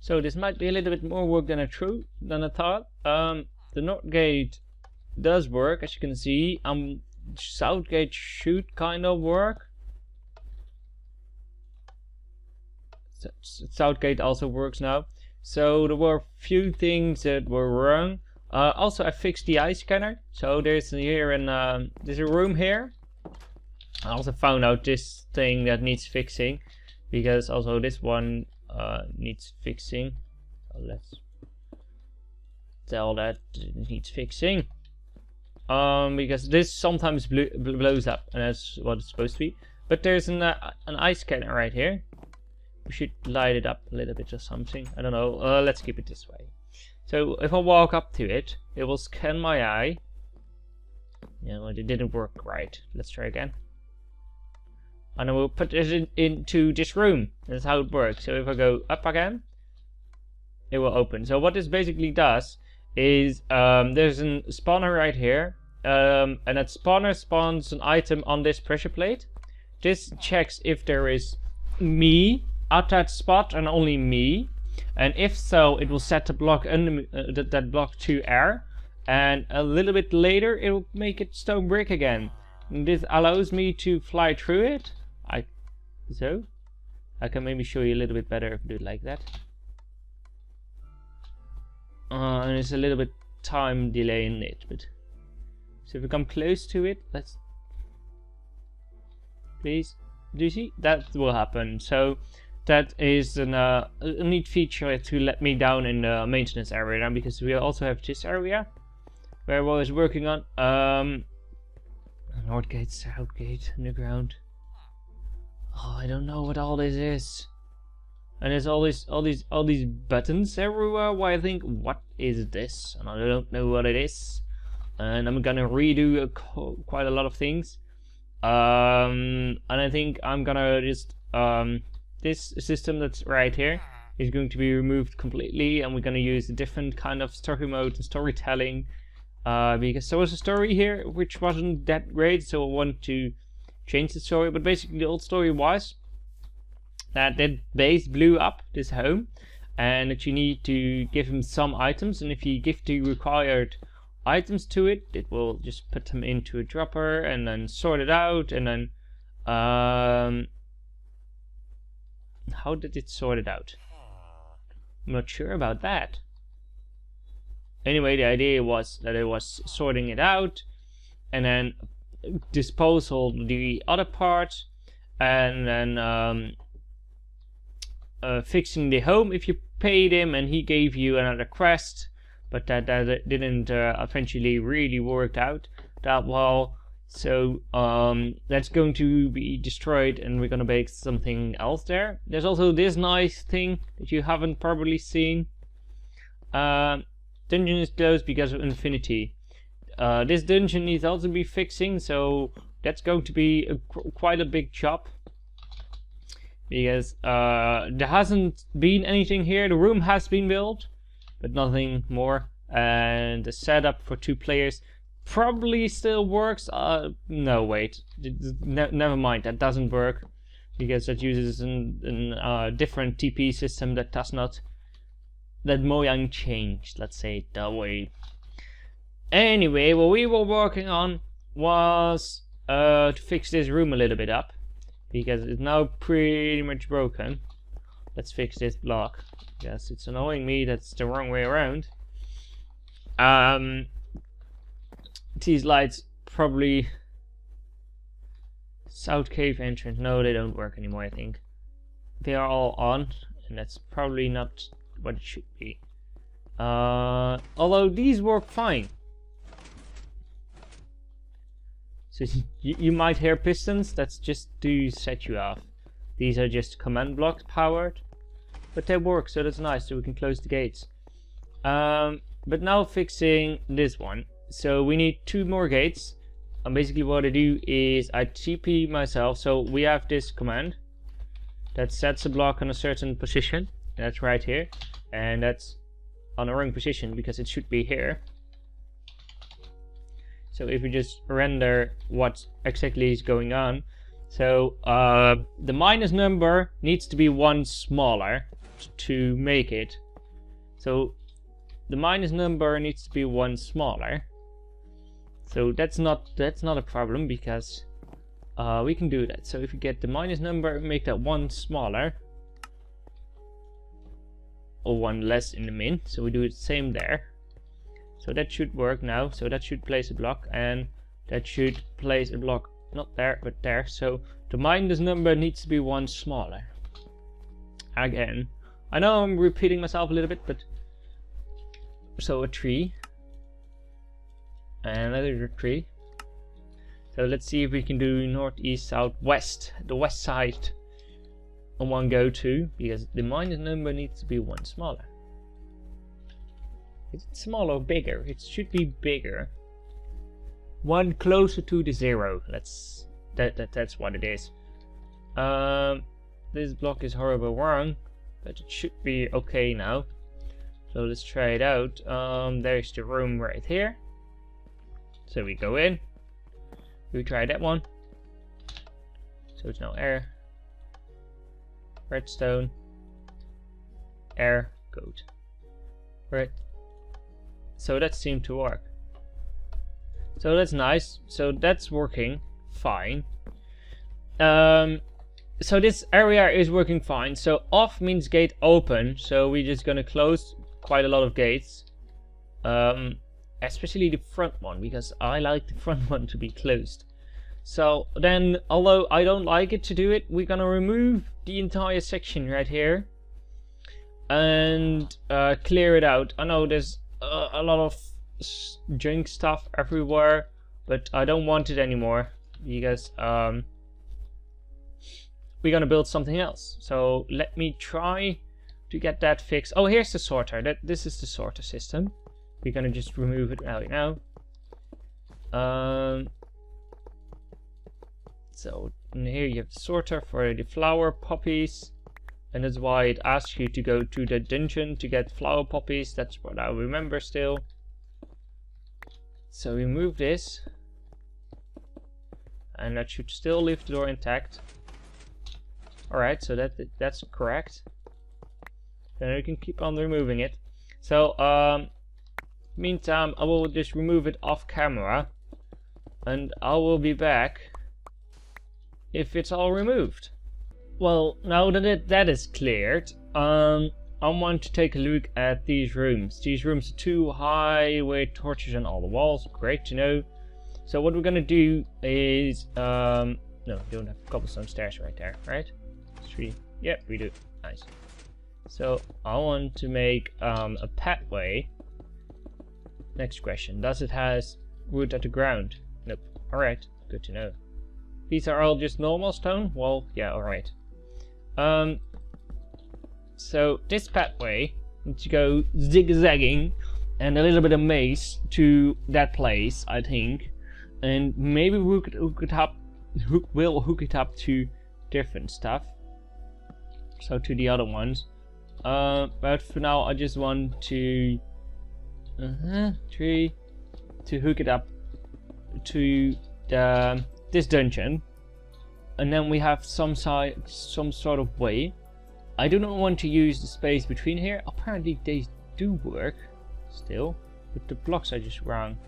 So this might be a little bit more work than I thought. The north gate does work, as you can see. South gate should kind of work. South gate also works now. So there were a few things that were wrong. Also, I fixed the eye scanner. So there's a room here. I also found out this thing that needs fixing, because also this one needs fixing. So let's tell that it needs fixing. Because this sometimes blows up, and that's what it's supposed to be. But there's an eye scanner right here. We should light it up a little bit or something. I don't know. Let's keep it this way. So if I walk up to it, it will scan my eye. Yeah, well, it didn't work right. Let's try again. And I will put it into this room. That's how it works. So if I go up again, it will open. So what this basically does is there's a spawner right here, and that spawner spawns an item on this pressure plate. This checks if there is me at that spot and only me, and if so, it will set the block under that block to air, and a little bit later it will make it stone brick again. And this allows me to fly through it. So I can maybe show you a little bit better if I do it like that. And it's a little bit time delay in it, but so if we come close to it, let's please, do you see that will happen? So that is a neat feature to let me down in the maintenance area now, because we also have this area where I was working on north gate, south gate, underground. Oh, I don't know what all this is. And there's all these buttons everywhere. Why I think, what is this? And I don't know what it is. And I'm gonna redo quite a lot of things. And I think I'm gonna just this system that's right here is going to be removed completely, and we're gonna use a different kind of story mode and storytelling. Because there was a story here which wasn't that great, so I want to change the story. But basically the old story was that base blew up, this home, and that you need to give him some items, and if you give the required items to it, it will just put them into a dropper and then sort it out, and then how did it sort it out? I'm not sure about that. Anyway, the idea was that it was sorting it out and then disposal the other part, and then fixing the home if you paid him and he gave you another quest, but that didn't eventually really work out that well. So that's going to be destroyed, and we're gonna make something else there. There's also this nice thing that you haven't probably seen. Dungeon is closed because of infinity. This dungeon needs also to be fixing, so that's going to be quite a big job, because there hasn't been anything here. The room has been built, but nothing more, and the setup for 2 players probably still works. No, wait, never mind, that doesn't work, because that uses a different TP system that does not, that Mojang changed, let's say it that way. Anyway, what we were working on was to fix this room a little bit up, because it's now pretty much broken. Let's fix this block. Yes, it's annoying me, that's the wrong way around. These lights probably... South cave entrance, no, they don't work anymore, I think. They are all on, and that's probably not what it should be. Although these work fine. So you might hear pistons, that's just to set you off. These are just command blocks powered, but they work, so that's nice, so we can close the gates. But now fixing this one. So we need 2 more gates, and basically what I do is I TP myself. So we have this command that sets a block on a certain position, that's right here, and that's on the wrong position because it should be here. So if we just render what exactly is going on, so the minus number needs to be 1 smaller, not to make it. So the minus number needs to be one smaller. So that's not a problem, because we can do that. So if you get the minus number, make that one smaller, or one less in the min. So we do the same there. So that should work now. So that should place a block, and that should place a block not there but there. So the minus number needs to be one smaller. Again, I know I'm repeating myself a little bit, but so a 3 and another 3. So let's see if we can do north, east, south, west, the west side on one go too, because the minus number needs to be one smaller. Is it smaller or bigger? It should be bigger. One closer to the 0. That's what it is. This block is horrible wrong, but it should be okay now. So let's try it out. There's the room right here. So we go in. We try that one. So it's now air, redstone, air, goat. Right. So that seemed to work. So that's nice. So that's working fine. So this area is working fine. So off means gate open. So we're just gonna close quite a lot of gates. Especially the front one, because I like the front one to be closed. So then, although I don't like it to do it, we're gonna remove the entire section right here and clear it out. I know there's a lot of junk stuff everywhere, but I don't want it anymore, because we're gonna build something else. So let me try to get that fixed. Oh, here's the sorter. This is the sorter system. We're gonna just remove it right now. So in here you have the sorter for the flower poppies, and that's why it asks you to go to the dungeon to get flower poppies. That's what I remember still. So remove this, and that should still leave the door intact. Alright, so that's correct. Then we can keep on removing it. So meantime, I will just remove it off camera, and I will be back if it's all removed. Well, now that that is cleared, I want to take a look at these rooms. These rooms are too high with torches on all the walls. Great to know. So what we're gonna do is no, we don't have cobblestone stairs right there, right? 3. Yeah, we do. Nice. So I want to make a pathway. Next question: does it has wood at the ground? Nope. All right, good to know. These are all just normal stone. Well, yeah, all right. So this pathway needs to go zigzagging and a little bit of maze to that place, I think, and maybe we could hook it up to different stuff. So to the other ones. But for now, I just want to 3 to hook it up to this dungeon, and then we have some sort of way. I do not want to use the space between here. Apparently they do work still, but the blocks are just wrong.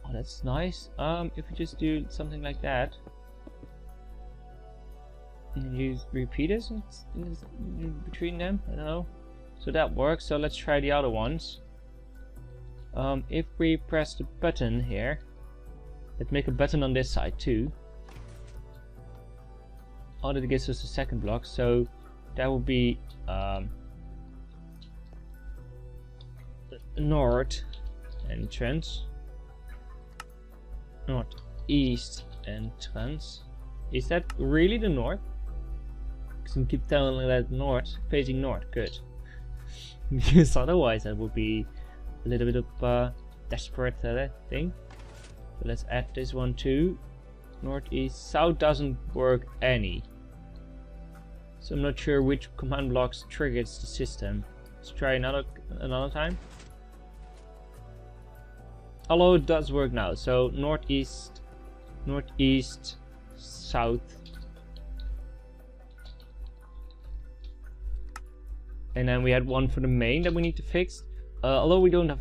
Oh, that's nice. If we just do something like that and use repeaters in between them, I don't know. So that works. So let's try the other ones. If we press the button here, let's make a button on this side too. Oh, that gives us a second block, so that will be north entrance, northeast entrance. Is that really the north? Because I keep telling that north, facing north. Good. Because otherwise that would be a little bit of desperate thing. So let's add this one too. Northeast. South doesn't work any. So I'm not sure which command blocks triggers the system. Let's try another time. Although it does work now. So northeast, northeast, south, and then we had one for the main that we need to fix. Although we don't have,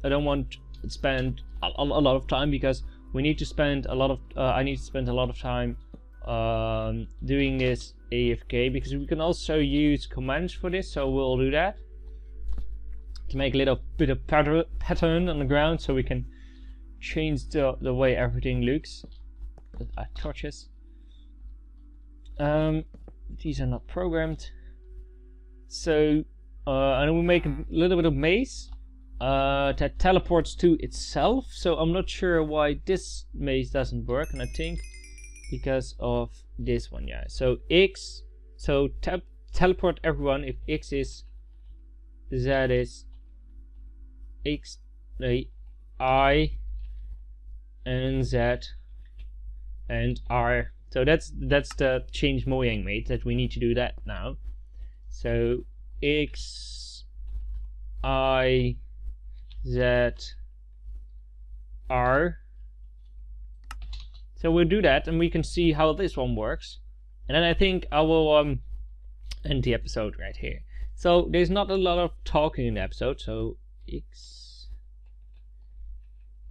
I don't want to spend a lot of time, because we need to spend a lot of I need to spend a lot of time doing this AFK, because we can also use commands for this, so we'll do that to make a little bit of pattern on the ground, so we can change the way everything looks with our torches. These are not programmed, so and we make a little bit of maze that teleports to itself. So I'm not sure why this maze doesn't work, and I think because of this one. Yeah, so X, so teleport everyone if X is, Z is, X, I, and Z, and R. So that's the change Mojang made, that we need to do that now. So X, I, Z, R. So we'll do that, and we can see how this one works. And then I think I will end the episode right here. So there's not a lot of talking in the episode. So X,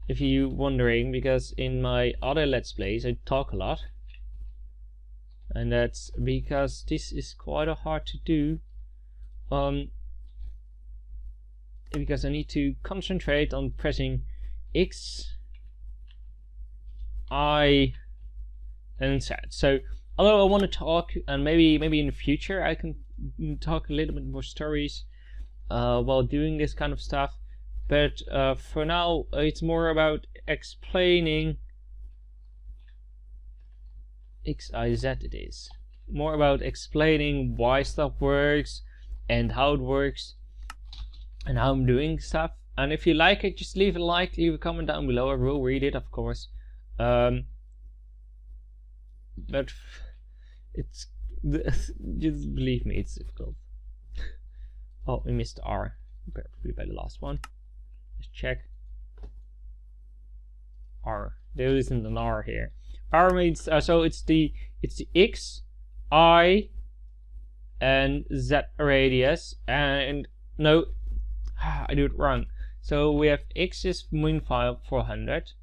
if you're wondering, because in my other Let's Plays I talk a lot. And that's because this is quite hard to do. Because I need to concentrate on pressing X, I, and Z. So although I want to talk, and maybe in the future I can talk a little bit more stories while doing this kind of stuff, but for now it's more about explaining X, I, Z. It is more about explaining why stuff works and how it works and how I'm doing stuff. And if you like it, just leave a like, leave a comment down below. I will read it, of course. But it's just believe me, it's difficult. Oh, we missed R. Probably by the last one. Let's check. R. There isn't an R here. R means so it's the X, I, and Z radius, and no, I do it wrong. So we have X is min 400,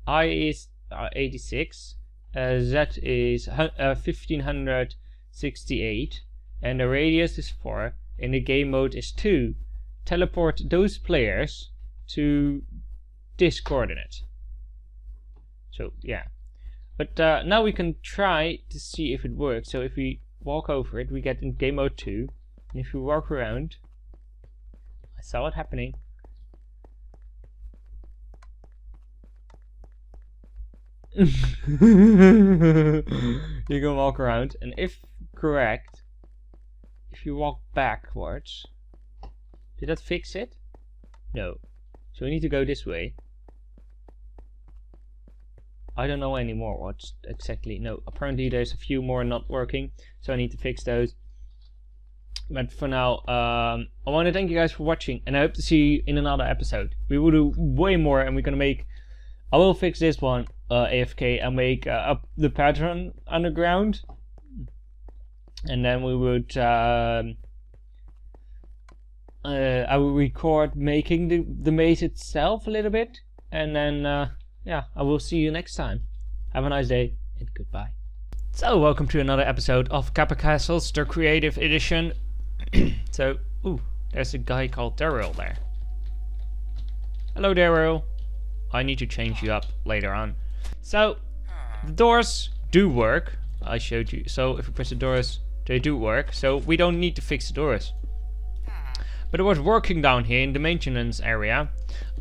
I is 86, Z is 1568, and the radius is 4, and the game mode is 2. Teleport those players to this coordinate. So yeah, but now we can try to see if it works. So if we walk over it, we get in game mode 2, and if we walk around, I saw it happening. You can walk around, and if correct, if you walk backwards, did that fix it? No. So we need to go this way. I don't know anymore what's exactly. No, apparently there's a few more not working, so I need to fix those. But for now, I want to thank you guys for watching, and I hope to see you in another episode. We will do way more, and we're gonna make. I will fix this one AFK and make up the pattern underground, and then we would. I will record making the maze itself a little bit, and then yeah, I will see you next time. Have a nice day, and goodbye. So welcome to another episode of Kapers Castles, the creative edition. So, ooh, there's a guy called Deriw there. Hello Deriw. I need to change you up later on. So, the doors do work. I showed you. So if you press the doors, they do work. So we don't need to fix the doors. But it was working down here in the maintenance area.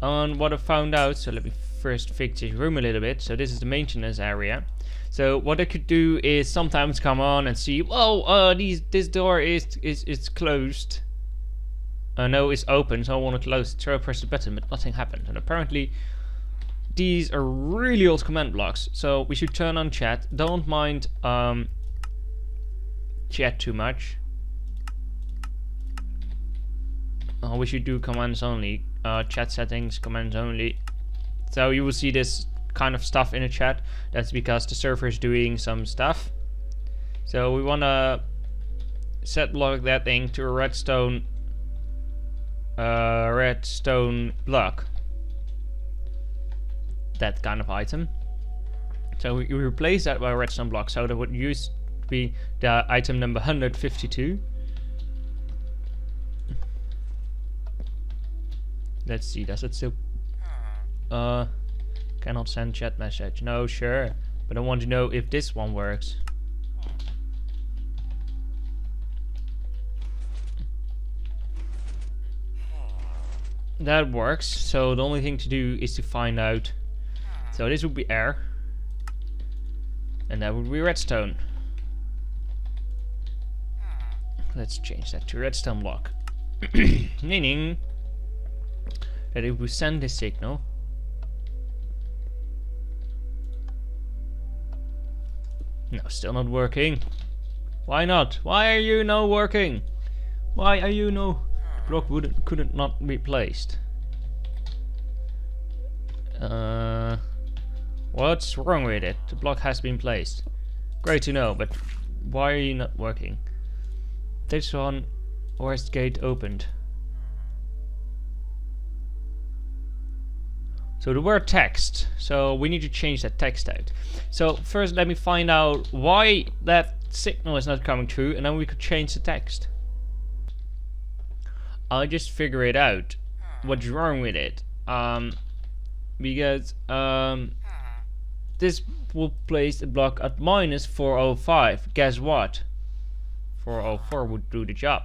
On what I found out, so let me first fix this room a little bit. So this is the maintenance area. So what I could do is sometimes come on and see, oh, this door is closed. No, it's open, so I want to close it. So I press the button, but nothing happened. And apparently these are really old command blocks. So we should turn on chat. Don't mind chat too much. We should do commands only. Chat settings, commands only. So you will see this kind of stuff in the chat. That's because the server is doing some stuff. So we want to set block that thing to a redstone block. That kind of item. So we replace that by a redstone block. So that would used to be the item number 152. Let's see, does it still cannot send chat message. No, sure. But I want to know if this one works. That works. So the only thing to do is to find out. So this would be air. And that would be redstone. Let's change that to redstone block. Meaning that if we send this signal, no, still not working. Why not? Why are you not working? Why are you no block couldn't not be placed? What's wrong with it? The block has been placed. Great to know, but why are you not working? This one, where's the gate opened? So the word text. So we need to change that text out. So first let me find out why that signal is not coming through, and then we could change the text. I'll just figure it out. What's wrong with it? Because this will place the block at -405. Guess what? 404 would do the job.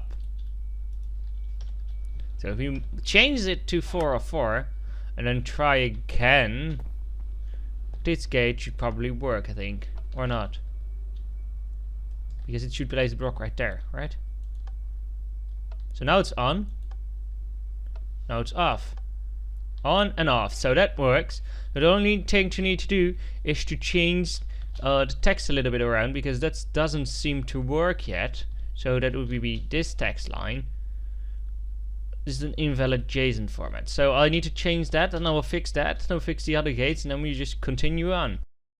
So if you change it to 404 and then try again, this gate should probably work, I think. Or not. Because it should place the block right there, right? So now it's on. Now it's off. On and off. So that works. The only thing you need to do is to change the text a little bit around, because that doesn't seem to work yet. So that would be this text line. This is an invalid JSON format. So I need to change that, and I will fix that. And I'll fix the other gates, and then we just continue on.